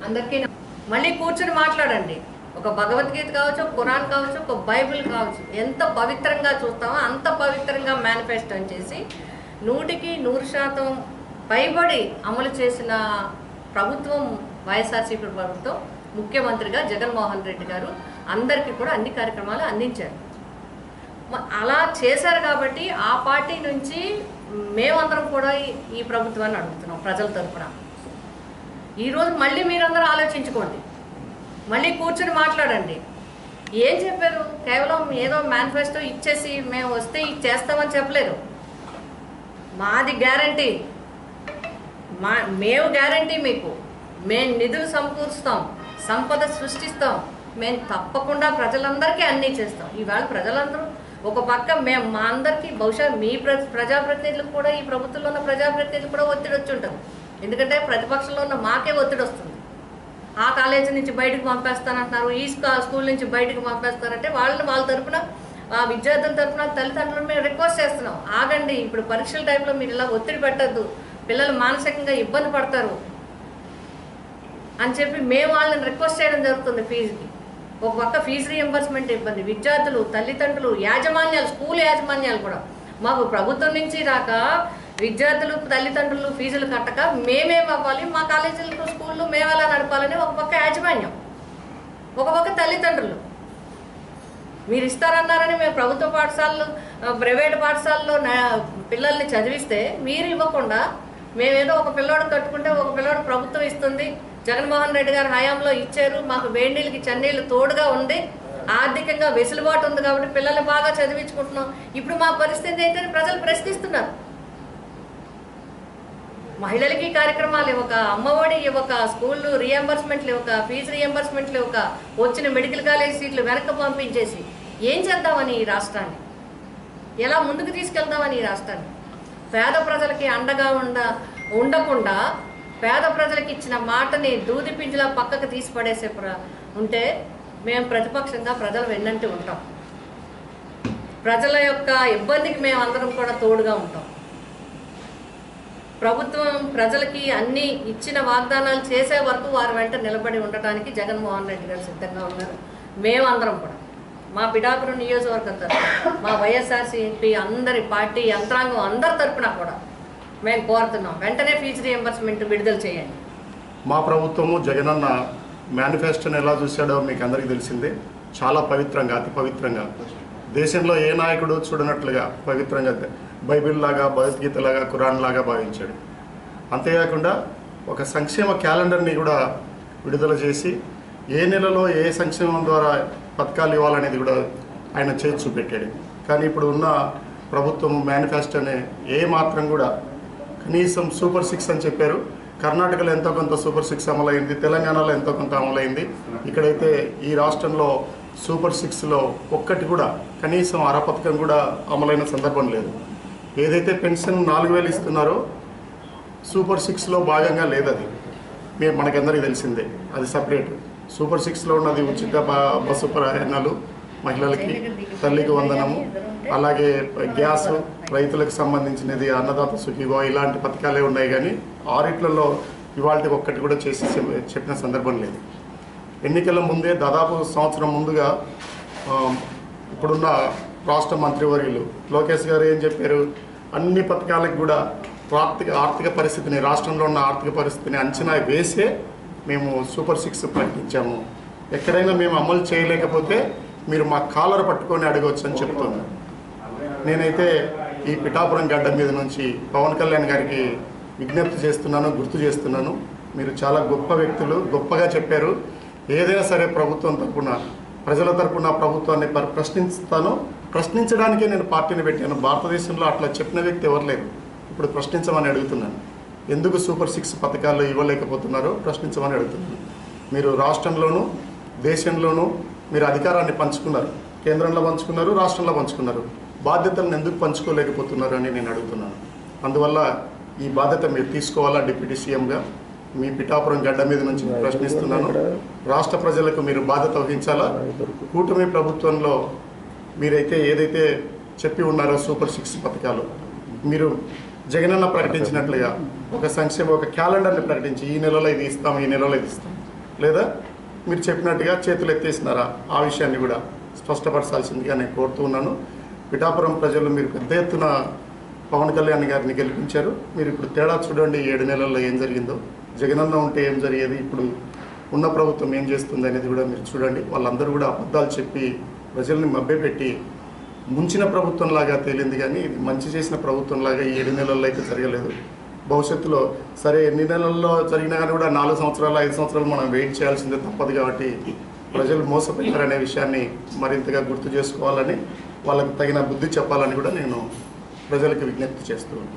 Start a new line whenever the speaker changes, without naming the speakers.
అందరికీ మళ్ళీ కూర్చొని మాట్లాడండి. ఒక భగవద్గీత కావచ్చు, ఒక ఖురాన్ కావచ్చు, ఒక బైబిల్ కావచ్చు, ఎంత పవిత్రంగా చూస్తామో అంత పవిత్రంగా మేనిఫెస్టో చేసి 100% పైబడి అమలు చేసిన ప్రభుత్వం వైఎస్ఆర్సీపీ ప్రభుత్వం. ముఖ్యమంత్రిగా జగన్మోహన్ రెడ్డి గారు అందరికీ కూడా అన్ని కార్యక్రమాలు అందించారు. అలా చేశారు కాబట్టి ఆ పార్టీ నుంచి మేమందరం కూడా ఈ ప్రభుత్వాన్ని అడుగుతున్నాం ప్రజల తరఫున. ఈరోజు మళ్ళీ మీరందరూ ఆలోచించుకోండి, మళ్ళీ కూర్చొని మాట్లాడండి. ఏం చెప్పారు? కేవలం ఏదో మేనిఫెస్టో ఇచ్చేసి మేము వస్తే ఇది చేస్తామని చెప్పలేదు. మాది గ్యారంటీ, మేము గ్యారంటీ మీకు. మేము నిధులు సమకూరుస్తాం, సంపద సృష్టిస్తాం, మేము తప్పకుండా ప్రజలందరికీ అన్నీ చేస్తాం. ఈవేళ ప్రజలందరూ ఒక పక్క మేము మా అందరికీ బహుశా మీ ప్రజాప్రతినిధులకు కూడా, ఈ ప్రభుత్వంలో ఉన్న ప్రజాప్రతినిధులకు కూడా ఒత్తిడి వచ్చి ఉంటుంది. ఎందుకంటే ప్రతిపక్షంలో ఉన్న మాకే ఒత్తిడి వస్తుంది. ఆ కాలేజీ నుంచి బయటకు పంపేస్తానంటున్నారు, ఈ స్కూల్ నుంచి బయటకు పంపేస్తారంటే వాళ్ళ తరఫున, ఆ విద్యార్థుల తరఫున తల్లిదండ్రులను మేము రిక్వెస్ట్ చేస్తున్నాం, ఆగండి. ఇప్పుడు పరీక్షల టైంలో మీరు ఇలా ఒత్తిడి పెట్టద్దు, పిల్లలు మానసికంగా ఇబ్బంది పడతారు అని చెప్పి మేము వాళ్ళని రిక్వెస్ట్ చేయడం జరుగుతుంది. ఫీజుకి ఒక పక్క ఫీజు రీఎంబర్స్మెంట్ ఇబ్బంది, విద్యార్థులు, తల్లిదండ్రులు, యాజమాన్యాలు, స్కూల్ యాజమాన్యాలు కూడా మాకు ప్రభుత్వం నుంచి రాక విద్యార్థులు, తల్లిదండ్రులు ఫీజులు కట్టక మేమేం అవ్వాలి, మా కాలేజీలకు, స్కూళ్ళు మేము ఎలా నడపాలని ఒక పక్క యాజమాన్యం, ఒక పక్క తల్లిదండ్రులు. మీరు ఇస్తారన్నారని మేము ప్రభుత్వ పాఠశాలలు, ప్రైవేటు పాఠశాలలో పిల్లల్ని చదివిస్తే మీరు ఇవ్వకుండా మేమేదో ఒక పిల్లోడు కట్టుకుంటే ఒక పిల్లోడు ప్రభుత్వం ఇస్తుంది, జగన్మోహన్ రెడ్డి గారు హయాంలో ఇచ్చారు, మాకు వేడినీళ్ళకి చన్నీళ్ళు తోడుగా ఉంది, ఆర్థికంగా వెసులుబాటు ఉంది కాబట్టి పిల్లల్ని బాగా చదివించుకుంటున్నాం. ఇప్పుడు మా పరిస్థితి ఏంటని ప్రజలు ప్రశ్నిస్తున్నారు. మహిళలకి కార్యక్రమాలు ఇవ్వక, అమ్మఒడి ఇవ్వక, స్కూళ్ళు రీఎంబర్స్మెంట్లు ఇవ్వక, ఫీజు రీఎంబర్స్మెంట్లు ఇవ్వక, వచ్చిన మెడికల్ కాలేజ్ సీట్లు వెనక్కి పంపించేసి ఏం చేద్దామని ఈ రాష్ట్రాన్ని, ఎలా ముందుకు తీసుకెళ్దామని ఈ రాష్ట్రాన్ని? పేద ప్రజలకి అండగా ఉండకుండా పేద ప్రజలకు ఇచ్చిన మాటని దూది పింజలా పక్కకు తీసి పడేసే ఉంటే మేము ప్రతిపక్షంగా ప్రజల వెన్నంటి ఉంటాం. ప్రజల యొక్క ఇబ్బందికి మేము అందరం కూడా తోడుగా ఉంటాం. ప్రభుత్వం ప్రజలకి అన్ని ఇచ్చిన వాగ్దానాలు చేసే వరకు వారి వెంట నిలబడి ఉండటానికి జగన్మోహన్ రెడ్డి గారు సిద్ధంగా ఉన్నారు. మేమందరం కూడా మా పిఠాపురం నియోజకవర్గం తరఫున, మా వైఎస్ఆర్సీపీ అందరి పార్టీ యంత్రాంగం అందరి తరఫున కూడా మేము కోరుతున్నాం, వెంటనే ఫీజు రీఎంబర్స్మెంట్ విడుదల చేయండి.
మా ప్రభుత్వము జగనన్న మేనిఫెస్టోని ఎలా చూశాడో మీకు అందరికీ తెలిసిందే. చాలా పవిత్రంగా, అతి పవిత్రంగా, దేశంలో ఏ నాయకుడు చూడనట్లుగా పవిత్రంగా, బైబిల్ లాగా, భగవద్గీత లాగా, ఖురాన్ లాగా భావించాడు. అంతేకాకుండా ఒక సంక్షేమ క్యాలెండర్ని కూడా విడుదల చేసి ఏ నెలలో ఏ సంక్షేమం ద్వారా పథకాలు ఇవ్వాలనేది కూడా ఆయన చేసి చూపెట్టాడు. కానీ ఇప్పుడు ఉన్న ప్రభుత్వం మేనిఫెస్టోని ఏ మాత్రం కూడా, కనీసం సూపర్ 6 అని చెప్పారు. కర్ణాటకలో ఎంతో కొంత సూపర్ 6 అమలైంది, తెలంగాణలో ఎంతో కొంత అమలైంది. ఇక్కడైతే ఈ రాష్ట్రంలో సూపర్ 6లో ఒక్కటి కూడా, కనీసం అర పథకం కూడా అమలైన సందర్భం లేదు. ఏదైతే పెన్షన్ 4000 ఇస్తున్నారో సూపర్ 6లో భాగంగా లేదు. అది మనకందరికీ తెలిసిందే, అది సపరేట్. సూపర్ 6లో ఉన్నది ఉచిత బస్సు ప్రయాణాలు మహిళలకి, తల్లికి వందనము, అలాగే గ్యాస్, రైతులకు సంబంధించినది అన్నదాత సుఖీభవ, ఇలాంటి పథకాలే ఉన్నాయి. కానీ ఆరిట్లలో ఇవాళకి ఒక్కటి కూడా చేసి చెప్పిన సందర్భం లేదు. ఎన్నికల ముందే దాదాపు సంవత్సరం ముందుగా ఇప్పుడున్న రాష్ట్ర మంత్రివర్యులు లోకేష్ గారు ఏం చెప్పారు, అన్ని పథకాలకు కూడా ఆర్థిక పరిస్థితిని, రాష్ట్రంలో ఉన్న ఆర్థిక పరిస్థితిని అంచనా వేసే మేము సూపర్ 6 ప్రకటించాము. ఎక్కడైనా మేము అమలు చేయలేకపోతే మీరు మా కాలర్ పట్టుకొని అడగవచ్చు అని చెప్తున్నాను. నేనైతే ఈ పిఠాపురం గడ్డ మీద నుంచి పవన్ కళ్యాణ్ గారికి విజ్ఞప్తి చేస్తున్నాను, గుర్తు చేస్తున్నాను. మీరు చాలా గొప్ప వ్యక్తులు, గొప్పగా చెప్పారు. ఏదైనా సరే ప్రభుత్వం తరపున, ప్రజల తరపున ప్రభుత్వాన్ని ప్రశ్నిస్తాను. ప్రశ్నించడానికే నేను పార్టీని పెట్టాను. భారతదేశంలో అట్లా చెప్పిన వ్యక్తి ఎవరు లేరు. ఇప్పుడు ప్రశ్నించమని అడుగుతున్నాను. ఎందుకు సూపర్ 6 పథకాలు ఇవ్వలేకపోతున్నారో ప్రశ్నించమని అడుగుతున్నాను. మీరు రాష్ట్రంలోనూ దేశంలోనూ మీరు అధికారాన్ని పంచుకున్నారు, కేంద్రంలో పంచుకున్నారు, రాష్ట్రంలో పంచుకున్నారు. బాధ్యతలను ఎందుకు పంచుకోలేకపోతున్నారు అని నేను అడుగుతున్నాను. అందువల్ల ఈ బాధ్యత మీరు తీసుకోవాలా. డిప్యూటీ సీఎంగా మీ పిఠాపురం గడ్డ మీద నుంచి ప్రశ్నిస్తున్నాను. రాష్ట్ర ప్రజలకు మీరు బాధ్యత వహించాలా. కూటమి ప్రభుత్వంలో మీరైతే ఏదైతే చెప్పి ఉన్నారో సూపర్ 6 పథకాలు, మీరు జగనన్న ప్రకటించినట్లుగా ఒక క్యాలెండర్ని ప్రకటించి ఈ నెలలో ఇది ఇస్తాం, ఈ నెలలో ఇది ఇస్తాం, లేదా మీరు చెప్పినట్టుగా చేతులు ఎత్తేసినారా, ఆ విషయాన్ని కూడా స్పష్టపరచాల్సిందిగా నేను కోరుతూ ఉన్నాను. పిఠాపురం ప్రజలు మీరు పెద్ద ఎత్తున పవన్ కళ్యాణ్ గారిని గెలిపించారు. మీరు ఇప్పుడు తేడా చూడండి, 7 నెలల్లో ఏం జరిగిందో, జగనన్న ఉంటే ఏం జరిగేది, ఇప్పుడు ఉన్న ప్రభుత్వం ఏం చేస్తుంది అనేది కూడా మీరు చూడండి. వాళ్ళందరూ కూడా అబద్ధాలు చెప్పి ప్రజల్ని మభ్యపెట్టి ముంచిన ప్రభుత్వంలాగా తేలింది, కానీ ఇది మంచి చేసిన ప్రభుత్వంలాగా ఈ 7 నెలల్లో అయితే జరగలేదు. భవిష్యత్తులో సరే ఎన్ని నెలల్లో జరిగినా కానీ కూడా 4 సంవత్సరాలు 5 సంవత్సరాలు మనం వెయిట్ చేయాల్సిందే తప్పదు. కాబట్టి ప్రజలు మోసపోయారనే విషయాన్ని మరింతగా గుర్తు చేసుకోవాలని, వాళ్ళకి తగిన బుద్ధి చెప్పాలని కూడా నేను ప్రజలకు విజ్ఞప్తి చేస్తున్నాను.